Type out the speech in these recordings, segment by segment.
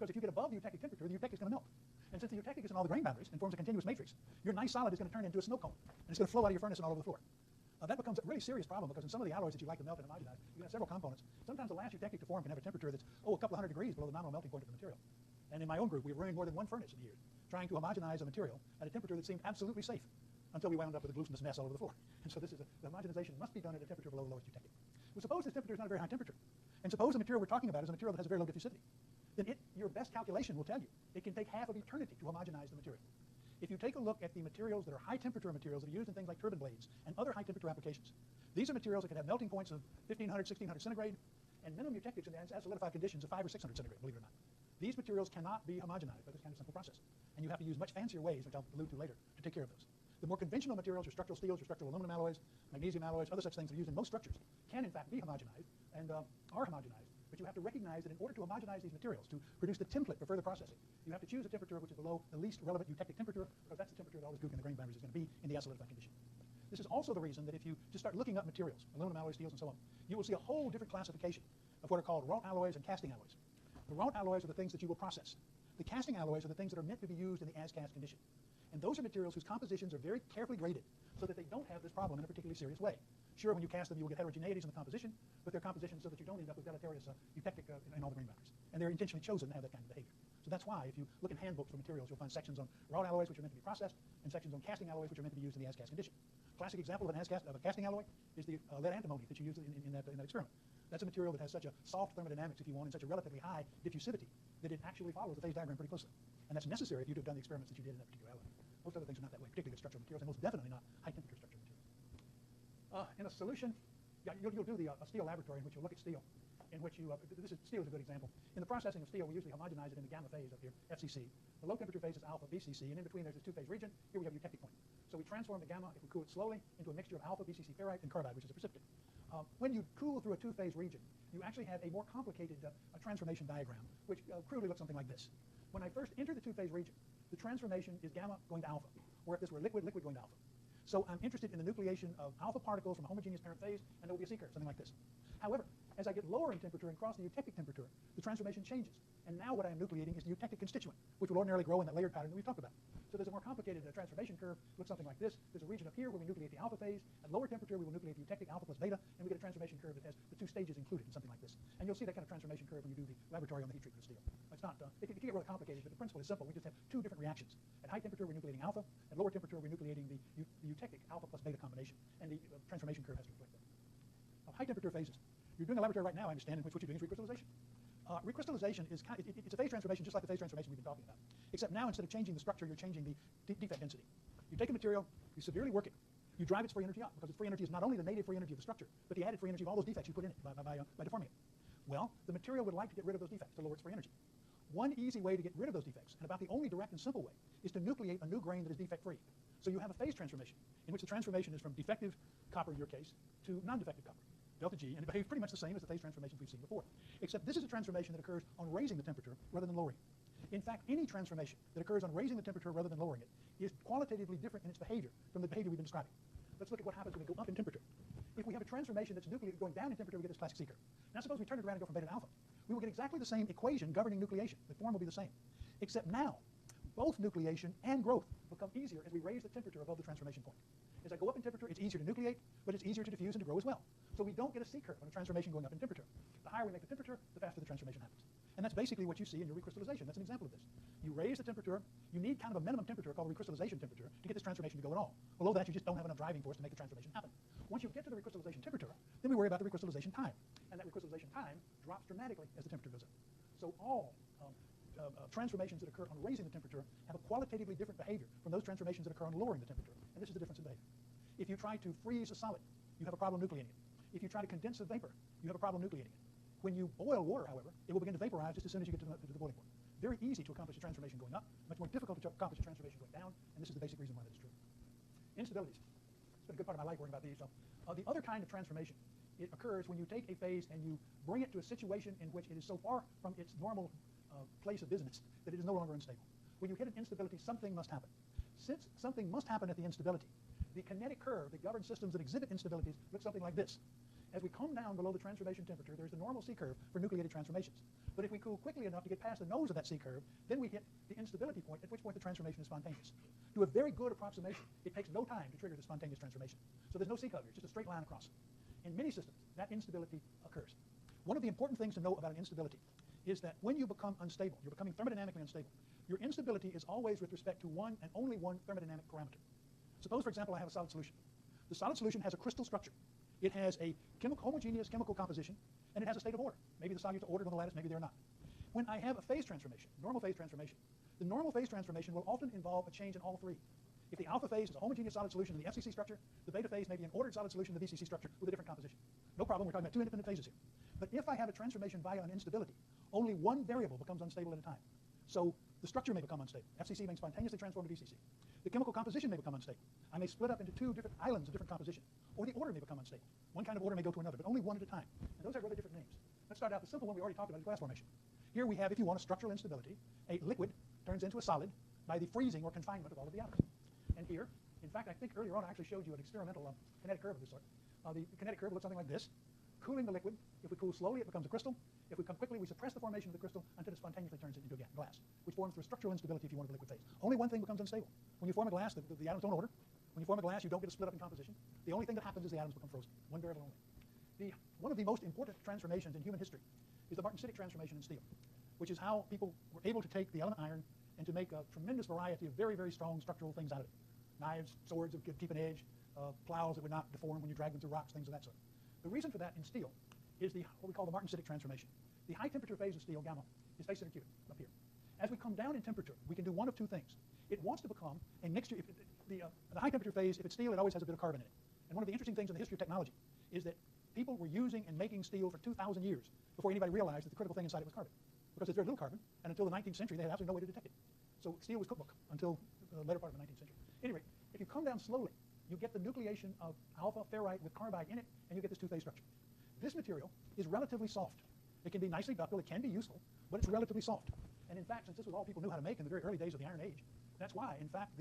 Because if you get above the eutectic temperature, the eutectic is going to melt. And since the eutectic is in all the grain boundaries and forms a continuous matrix, your nice solid is going to turn into a snow cone, and it's going to flow out of your furnace and all over the floor. That becomes a really serious problem because in some of the alloys that you like to melt and homogenize, you have several components. Sometimes the last eutectic to form can have a temperature that's, a couple of hundred degrees below the nominal melting point of the material. And in my own group, we were running more than one furnace in the years, trying to homogenize a material at a temperature that seemed absolutely safe until we wound up with a glutinous mess all over the floor. And so the homogenization must be done at a temperature below the lowest eutectic. Well, suppose this temperature is not a very high temperature, and suppose the material we're talking about is a material that has a very low diffusivity. Then your best calculation will tell you it can take half of eternity to homogenize the material. If you take a look at the materials that are high temperature materials that are used in things like turbine blades and other high temperature applications, these are materials that can have melting points of 1500, 1600 centigrade, and minimum eutectics in as solidified conditions of 500 or 600 centigrade, believe it or not. These materials cannot be homogenized by this kind of simple process, and you have to use much fancier ways, which I'll allude to later, to take care of those. The more conventional materials, your structural steels, your structural aluminum alloys, magnesium alloys, other such things that are used in most structures, can in fact be homogenized and are homogenized. But you have to recognize that in order to homogenize these materials, to produce the template for further processing, you have to choose a temperature which is below the least relevant eutectic temperature, because that's the temperature that all this gook in the grain boundaries is going to be in the acidified condition. This is also the reason that if you just start looking up materials, aluminum alloys, steels, and so on, you will see a whole different classification of what are called wrought alloys and casting alloys. The wrought alloys are the things that you will process. The casting alloys are the things that are meant to be used in the as-cast condition. And those are materials whose compositions are very carefully graded so that they don't have this problem in a particularly serious way. Sure, when you cast them, you will get heterogeneities in the composition, but they're compositions so that you don't end up with deleterious eutectic in all the grain boundaries. And they're intentionally chosen to have that kind of behavior. So that's why, if you look in handbooks for materials, you'll find sections on wrought alloys, which are meant to be processed, and sections on casting alloys, which are meant to be used in the as-cast condition. Classic example of a casting alloy is the lead antimony that you use in that experiment. That's a material that has such a soft thermodynamics, if you want, and such a relatively high diffusivity that it actually follows the phase diagram pretty closely. And that's necessary if you have done the experiments that you did in that particular alloy. Most other things are not that way, particularly with structural materials, and most definitely not high-temperature structural materials. In a solution, you'll do a steel laboratory in which you'll look at steel, in which steel is a good example. In the processing of steel, we usually homogenize it in the gamma phase up here, FCC. The low temperature phase is alpha, BCC, and in between there's this two-phase region. Here we have eutectic point. So we transform the gamma, if we cool it slowly, into a mixture of alpha, BCC ferrite, and carbide, which is a precipitate. When you cool through a two-phase region, you actually have a more complicated transformation diagram, which crudely looks something like this. When I first enter the two-phase region, the transformation is gamma going to alpha, or if this were liquid, liquid going to alpha. So I'm interested in the nucleation of alpha particles from a homogeneous parent phase, and there will be a C curve, something like this. However, as I get lower in temperature and cross the eutectic temperature, the transformation changes. And now what I am nucleating is the eutectic constituent, which will ordinarily grow in that layered pattern that we've talked about. So there's a more complicated transformation curve, looks something like this. There's a region up here where we nucleate the alpha phase. At lower temperature, we will nucleate the eutectic alpha plus beta, and we get a transformation curve that has the two stages included in something like this. And you'll see that kind of transformation curve when you do the laboratory on the heat treatment of steel. It's not, it can get really complicated, but the principle is simple. We just have two different reactions. At high temperature, we're nucleating alpha. At lower temperature, we're nucleating the eutectic alpha plus beta combination, and the transformation curve has to reflect that. High temperature phases. You're doing a laboratory right now, I understand, in which what you're doing is recrystallization. Recrystallization is it's a phase transformation just like the phase transformation we've been talking about. Except now, instead of changing the structure, you're changing the defect density. You take a material, you severely work it, you drive its free energy up, because its free energy is not only the native free energy of the structure, but the added free energy of all those defects you put in it by deforming it. Well, the material would like to get rid of those defects to lower its free energy. One easy way to get rid of those defects, and about the only direct and simple way, is to nucleate a new grain that is defect-free. So you have a phase transformation, in which the transformation is from defective copper, in your case, to non-defective copper, delta G, and it behaves pretty much the same as the phase transformations we've seen before. Except this is a transformation that occurs on raising the temperature rather than lowering it. In fact, any transformation that occurs on raising the temperature rather than lowering it is qualitatively different in its behavior from the behavior we've been describing. Let's look at what happens when we go up in temperature. If we have a transformation that's nucleated going down in temperature, we get this classic C curve. Now suppose we turn it around and go from beta to alpha. We will get exactly the same equation governing nucleation. The form will be the same. Except now, both nucleation and growth become easier as we raise the temperature above the transformation point. As I go up in temperature, it's easier to nucleate, but it's easier to diffuse and to grow as well. So we don't get a C curve on a transformation going up in temperature. The higher we make the temperature, the faster the transformation happens. And that's basically what you see in your recrystallization. That's an example of this. You raise the temperature, you need kind of a minimum temperature called recrystallization temperature to get this transformation to go at all. Below that, you just don't have enough driving force to make the transformation happen. Once you get to the recrystallization temperature, then we worry about the recrystallization time. And that recrystallization time drops dramatically as the temperature goes up. So all transformations that occur on raising the temperature have a qualitatively different behavior from those transformations that occur on lowering the temperature. And this is the difference in behavior. If you try to freeze a solid, you have a problem nucleating it. If you try to condense a vapor, you have a problem nucleating it. When you boil water, however, it will begin to vaporize just as soon as you get to the boiling point. Very easy to accomplish a transformation going up, much more difficult to accomplish a transformation going down, and this is the basic reason why that is true. Instabilities. It's been a good part of my life worrying about these. So, the other kind of transformation, it occurs when you take a phase and you bring it to a situation in which it is so far from its normal place of business that it is no longer unstable. When you hit an instability, something must happen. Since something must happen at the instability, the kinetic curve that governs systems that exhibit instabilities looks something like this. As we come down below the transformation temperature, there's the normal C curve for nucleated transformations. But if we cool quickly enough to get past the nose of that C curve, then we hit the instability point, at which point the transformation is spontaneous. To a very good approximation, it takes no time to trigger the spontaneous transformation. So there's no C curve here, it's just a straight line across. In many systems, that instability occurs. One of the important things to know about an instability is that when you become unstable, you're becoming thermodynamically unstable, your instability is always with respect to one and only one thermodynamic parameter. Suppose, for example, I have a solid solution. The solid solution has a crystal structure. It has a homogeneous chemical composition, and it has a state of order. Maybe the solutes are ordered on the lattice, maybe they're not. When I have a phase transformation, normal phase transformation, the normal phase transformation will often involve a change in all three. If the alpha phase is a homogeneous solid solution in the FCC structure, the beta phase may be an ordered solid solution in the VCC structure with a different composition. No problem, we're talking about two independent phases here. But if I have a transformation via an instability, only one variable becomes unstable at a time. So the structure may become unstable. FCC may spontaneously transform to VCC. The chemical composition may become unstable. I may split up into two different islands of different composition. Or the order may become unstable. One kind of order may go to another, but only one at a time. And those have rather different names. Let's start out the simple one we already talked about, is glass formation. Here we have, if you want, a structural instability. A liquid turns into a solid by the freezing or confinement of all of the atoms. And here, in fact, I think earlier on I actually showed you an experimental kinetic curve of this sort. The kinetic curve looks something like this. Cooling the liquid, if we cool slowly, it becomes a crystal. If we come quickly, we suppress the formation of the crystal until it spontaneously turns it into glass, which forms through structural instability if you want the liquid phase. Only one thing becomes unstable. When you form a glass, the atoms don't order. When you form a glass, you don't get a split up in composition. The only thing that happens is the atoms become frozen. One variable only. One of the most important transformations in human history is the Martensitic transformation in steel, which is how people were able to take the element iron and to make a tremendous variety of very, very strong structural things out of it. Knives, swords that could keep an edge, plows that would not deform when you drag them through rocks, things of that sort. The reason for that in steel is what we call the Martensitic transformation. The high temperature phase of steel, gamma, is face center cubic up here. As we come down in temperature, we can do one of two things. It wants to become a mixture. The high temperature phase, if it's steel, it always has a bit of carbon in it. And one of the interesting things in the history of technology is that people were using and making steel for 2,000 years before anybody realized that the critical thing inside it was carbon. Because there's very little carbon, and until the 19th century, they had absolutely no way to detect it. So steel was cookbook until the later part of the 19th century. Anyway, if you come down slowly, you get the nucleation of alpha ferrite with carbide in it, and you get this two-phase structure. This material is relatively soft. It can be nicely ductile, it can be useful, but it's relatively soft. And in fact, since this was all people knew how to make in the very early days of the Iron Age, that's why, in fact,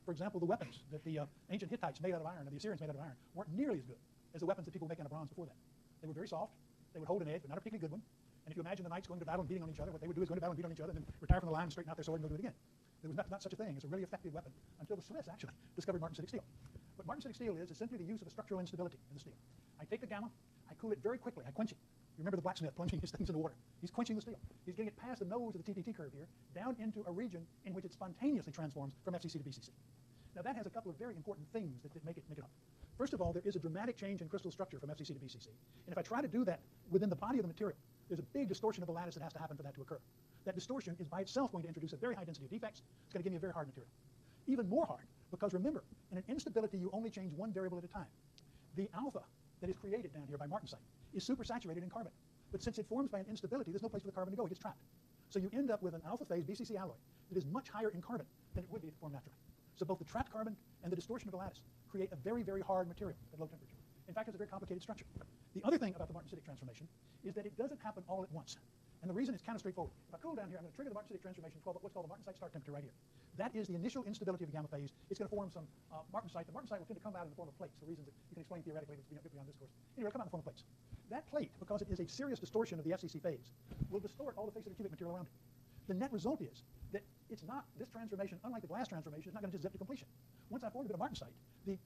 for example, the weapons that the ancient Hittites made out of iron and the Assyrians made out of iron weren't nearly as good as the weapons that people make out of bronze before that. They were very soft, they would hold an edge, but not a particularly good one. And if you imagine the knights going to battle and beating on each other, what they would do is go to battle and beat on each other and then retire from the line and straighten out their sword and go do it again. There was not such a thing as a really effective weapon until the Smiths actually discovered martensitic steel. What martensitic steel is simply the use of a structural instability in the steel. I take the gamma, I cool it very quickly, I quench it. You remember the blacksmith plunging his things in the water. He's quenching the steel. He's getting it past the nose of the TTT curve here, down into a region in which it spontaneously transforms from FCC to VCC. Now that has a couple of very important things that make it up. First of all, there is a dramatic change in crystal structure from FCC to VCC. And if I try to do that within the body of the material, there's a big distortion of the lattice that has to happen for that to occur. That distortion is by itself going to introduce a very high density of defects. It's going to give me a very hard material. Even more hard, because remember, in an instability, you only change one variable at a time. The alpha that is created down here by martensite is supersaturated in carbon. But since it forms by an instability, there's no place for the carbon to go. It gets trapped. So you end up with an alpha phase VCC alloy that is much higher in carbon than it would be if it formed naturally. So both the trapped carbon and the distortion of the lattice create a very, very hard material at low temperature. In fact, it's a very complicated structure. The other thing about the martensitic transformation is that it doesn't happen all at once. And the reason is kind of straightforward. If I cool down here, I'm going to trigger the martensitic transformation, what's called the martensite start temperature right here. That is the initial instability of the gamma phase. It's going to form some martensite. The martensite will tend to come out in the form of plates for reasons that you can explain theoretically that's beyond this course. Anyway, it'll come out in the form of plates. That plate, because it is a serious distortion of the FCC phase, will distort all the face of the cubic material around it. The net result is that it's not, this transformation, unlike the glass transformation, is not going to just zip to completion. Once I form a bit of martensite, the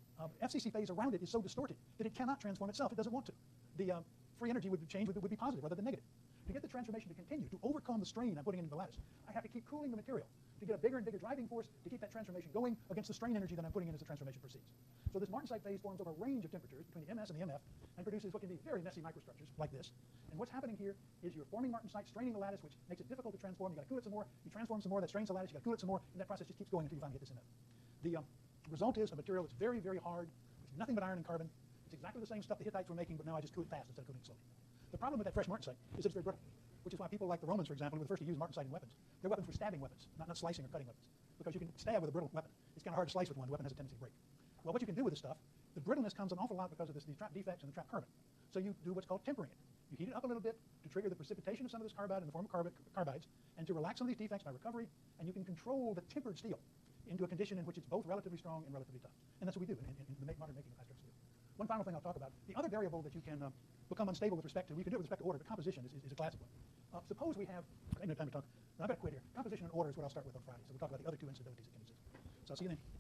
FCC phase around it is so distorted that it cannot transform itself. It doesn't want to. The free energy would change would be positive rather than negative. To get the transformation to continue, to overcome the strain I'm putting into the lattice, I have to keep cooling the material to get a bigger and bigger driving force to keep that transformation going against the strain energy that I'm putting in as the transformation proceeds. So this martensite phase forms over a range of temperatures between the MS and the MF and produces what can be very messy microstructures like this. And what's happening here is you're forming martensite, straining the lattice, which makes it difficult to transform. You've got to cool it some more. You transform some more. That strains the lattice. You've got to cool it some more. And that process just keeps going until you finally get this MF. The result is a material that's very, very hard. It's nothing but iron and carbon. It's exactly the same stuff the Hittites were making, but now I just cool it fast instead of cooling it slowly. The problem with that fresh martensite is that it's very brittle, which is why people like the Romans, for example, who were the first to use martensite in weapons. Their weapons were stabbing weapons, not slicing or cutting weapons, because you can stab with a brittle weapon. It's kind of hard to slice with one. The weapon has a tendency to break. Well, what you can do with this stuff, the brittleness comes an awful lot because of these trapped defects and the trapped carbon. So you do what's called tempering it. You heat it up a little bit to trigger the precipitation of some of this carbide in the form of carbides, and to relax some of these defects by recovery, and you can control the tempered steel into a condition in which it's both relatively strong and relatively tough. And that's what we do in the modern making of high-strength steel. One final thing I'll talk about. The other variable that you can become unstable with respect to, we can do it with respect to order, but composition is a classic one. Suppose we have, I ain't no time to talk. I've got to quit here. Composition and order is what I'll start with on Friday. So we'll talk about the other two instabilities that can exist. So I'll see you then.